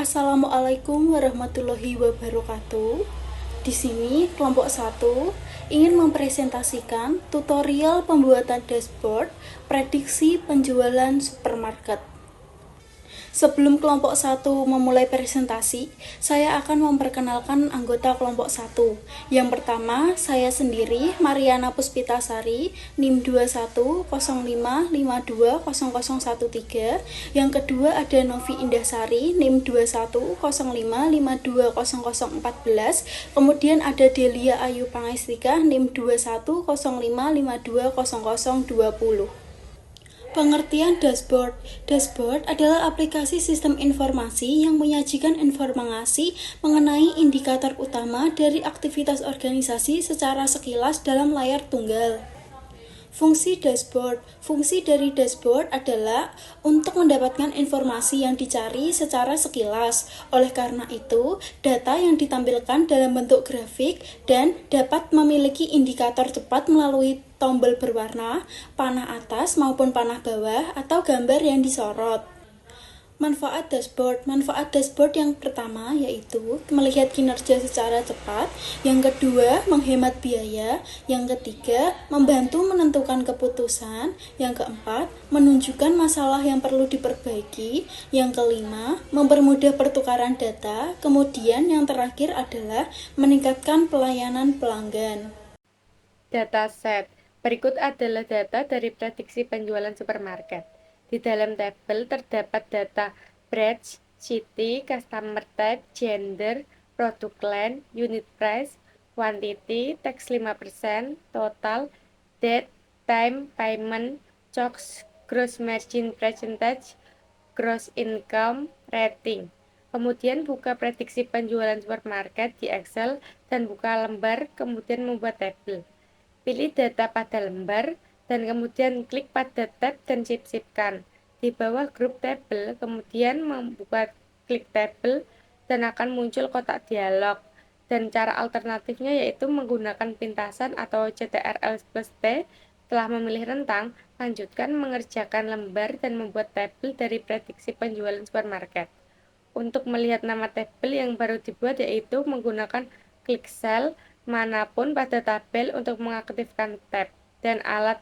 Assalamualaikum warahmatullahi wabarakatuh. Di sini kelompok 1 ingin mempresentasikan tutorial pembuatan dashboard prediksi penjualan supermarket. Sebelum kelompok 1 memulai presentasi, saya akan memperkenalkan anggota kelompok 1. Yang pertama, saya sendiri, Mariana Puspitasari, NIM 2105520013. Yang kedua ada Novi Indahsari, NIM 2105520014. Kemudian ada Delia Ayu Pangestika, NIM 2105520020. Pengertian dashboard. Dashboard adalah aplikasi sistem informasi yang menyajikan informasi mengenai indikator utama dari aktivitas organisasi secara sekilas dalam layar tunggal. Fungsi dashboard. Fungsi dari dashboard adalah untuk mendapatkan informasi yang dicari secara sekilas. Oleh karena itu, data yang ditampilkan dalam bentuk grafik dan dapat memiliki indikator cepat melalui tombol berwarna, panah atas maupun panah bawah, atau gambar yang disorot. Manfaat dashboard. Manfaat dashboard yang pertama yaitu melihat kinerja secara cepat, yang kedua menghemat biaya, yang ketiga membantu menentukan keputusan, yang keempat menunjukkan masalah yang perlu diperbaiki, yang kelima mempermudah pertukaran data, kemudian yang terakhir adalah meningkatkan pelayanan pelanggan. Dataset. Berikut adalah data dari prediksi penjualan supermarket. Di dalam tabel terdapat data branch, city, customer type, gender, product line, unit price, quantity, tax 5%, total, date, time, payment, COGS, gross margin percentage, gross income, rating. Kemudian buka prediksi penjualan supermarket di Excel dan buka lembar, kemudian membuat tabel. Pilih data pada lembar, dan kemudian klik pada tab dan sisipkan. Di bawah grup tabel, kemudian membuka klik tabel dan akan muncul kotak dialog. Dan cara alternatifnya yaitu menggunakan pintasan atau CTRL+T. Setelah memilih rentang, lanjutkan mengerjakan lembar dan membuat tabel dari prediksi penjualan supermarket. Untuk melihat nama tabel yang baru dibuat yaitu menggunakan klik sel manapun pada tabel untuk mengaktifkan tab dan alat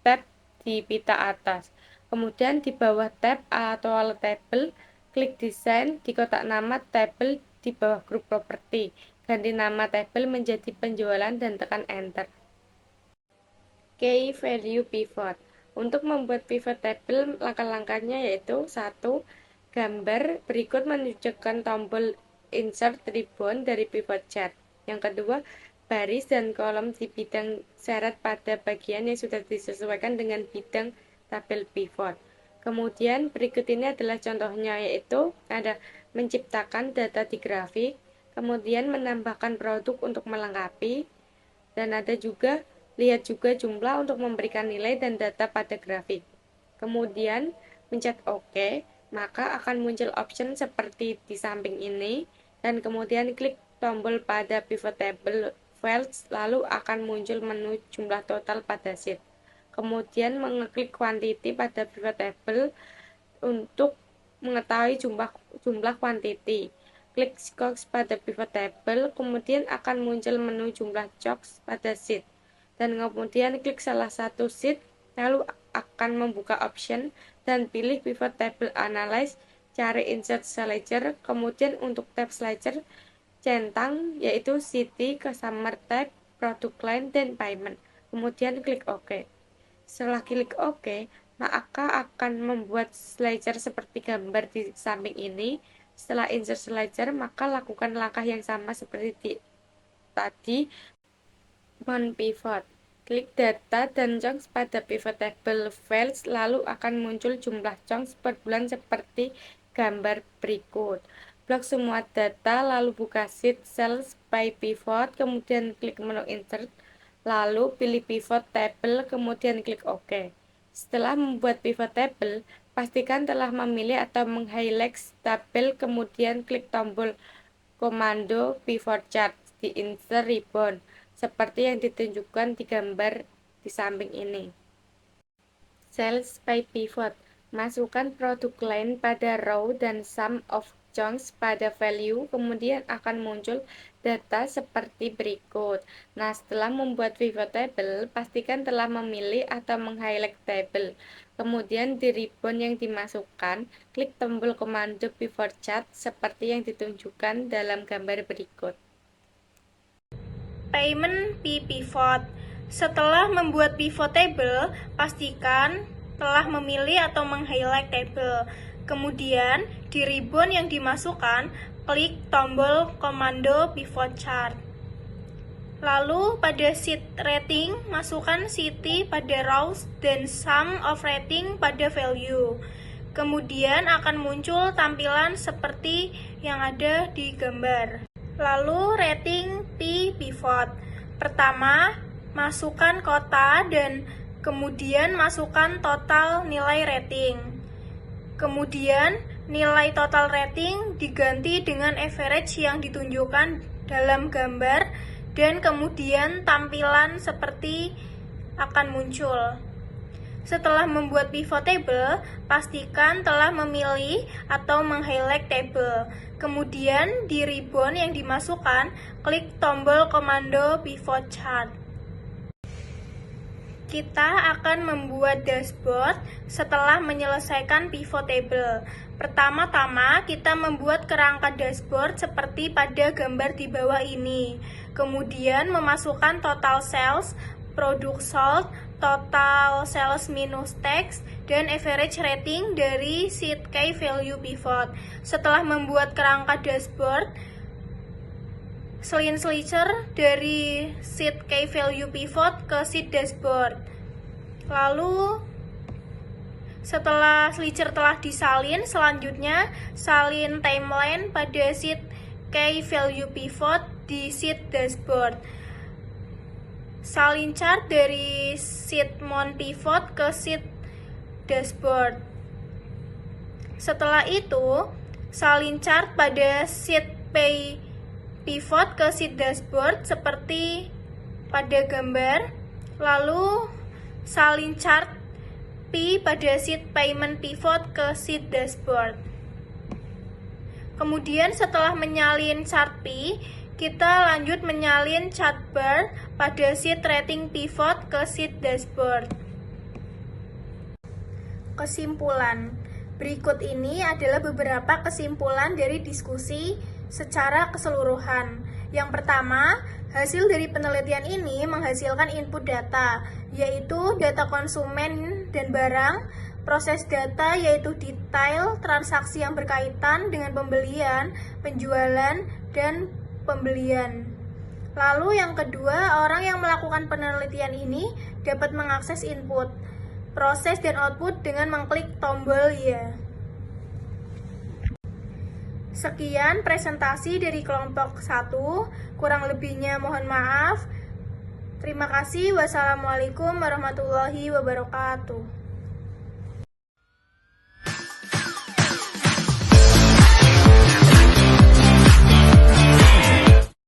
tab di pita atas. Kemudian di bawah tab atau alat tabel, klik desain di kotak nama tabel di bawah grup properti. Ganti nama tabel menjadi penjualan dan tekan enter. Key value pivot. Untuk membuat pivot table, langkah-langkahnya yaitu 1. Gambar berikut menunjukkan tombol insert ribbon dari pivot chart. Yang kedua, baris dan kolom di bidang syarat pada bagian yang sudah disesuaikan dengan bidang tabel pivot. Kemudian berikut ini adalah contohnya, yaitu ada menciptakan data di grafik, kemudian menambahkan produk untuk melengkapi, dan ada juga lihat juga jumlah untuk memberikan nilai dan data pada grafik. Kemudian pencet OK, maka akan muncul option seperti di samping ini, dan kemudian klik tombol pada pivot table fields, lalu akan muncul menu jumlah total pada sheet. Kemudian mengeklik quantity pada pivot table untuk mengetahui jumlah quantity. Klik COGS pada pivot table, kemudian akan muncul menu jumlah COGS pada sheet. Dan kemudian klik salah satu sheet, lalu akan membuka option dan pilih pivot table analyze, cari insert slicer, kemudian untuk tab slicer centang yaitu city, customer type, product line, dan payment. Kemudian klik OK. Setelah klik OK, maka akan membuat slicer seperti gambar di samping ini. Setelah insert slicer, maka lakukan langkah yang sama seperti tadi, non-pivot. Klik data dan chunks pada pivot table fields, lalu akan muncul jumlah chunks per bulan seperti gambar berikut. Blok semua data, lalu buka sheet cells by pivot, kemudian klik menu insert, lalu pilih pivot table, kemudian klik OK. Setelah membuat pivot table, pastikan telah memilih atau meng-highlight tabel, kemudian klik tombol komando pivot chart di insert ribbon, seperti yang ditunjukkan di gambar di samping ini. Cells by pivot. Masukkan produk line pada row dan sum of chunks pada value, kemudian akan muncul data seperti berikut. Nah, setelah membuat pivot table, pastikan telah memilih atau meng-highlight table. Kemudian di ribbon yang dimasukkan, klik tombol komando pivot chart seperti yang ditunjukkan dalam gambar berikut. Payment P-Pivot. Setelah membuat pivot table, pastikan telah memilih atau meng-highlight table. Kemudian, di ribbon yang dimasukkan, klik tombol komando pivot chart. Lalu, pada sheet rating, masukkan city pada rows dan sum of rating pada value. Kemudian akan muncul tampilan seperti yang ada di gambar. Lalu, rating P-Pivot. Pertama, masukkan kota dan kemudian masukkan total nilai rating. Kemudian, nilai total rating diganti dengan average yang ditunjukkan dalam gambar dan kemudian tampilan seperti akan muncul. Setelah membuat pivot table, pastikan telah memilih atau meng-highlight table. Kemudian, di ribbon yang dimasukkan, klik tombol komando pivot chart. Kita akan membuat dashboard setelah menyelesaikan pivot table. Pertama-tama, kita membuat kerangka dashboard seperti pada gambar di bawah ini. Kemudian, memasukkan total sales, product sold, total sales minus tax, dan average rating dari sheet key value pivot. Setelah membuat kerangka dashboard, selin slicer dari sheet key value pivot ke sheet dashboard. Lalu setelah slicer telah disalin, selanjutnya salin timeline pada sheet key value pivot di sheet dashboard. Salin chart dari sheet mount pivot ke sheet dashboard. Setelah itu, salin chart pada sheet pay pivot ke sheet dashboard seperti pada gambar. Lalu salin chart P pada sheet payment pivot ke sheet dashboard. Kemudian setelah menyalin chart P, kita lanjut menyalin chart bar pada sheet rating pivot ke sheet dashboard. Kesimpulan. Berikut ini adalah beberapa kesimpulan dari diskusi secara keseluruhan. Yang pertama, hasil dari penelitian ini menghasilkan input data, yaitu data konsumen dan barang, proses data yaitu detail transaksi yang berkaitan dengan pembelian, penjualan, dan pembelian. Lalu yang kedua, orang yang melakukan penelitian ini dapat mengakses input, proses, dan output dengan mengklik tombol ya. Sekian presentasi dari kelompok 1, kurang lebihnya mohon maaf. Terima kasih. Wassalamualaikum warahmatullahi wabarakatuh.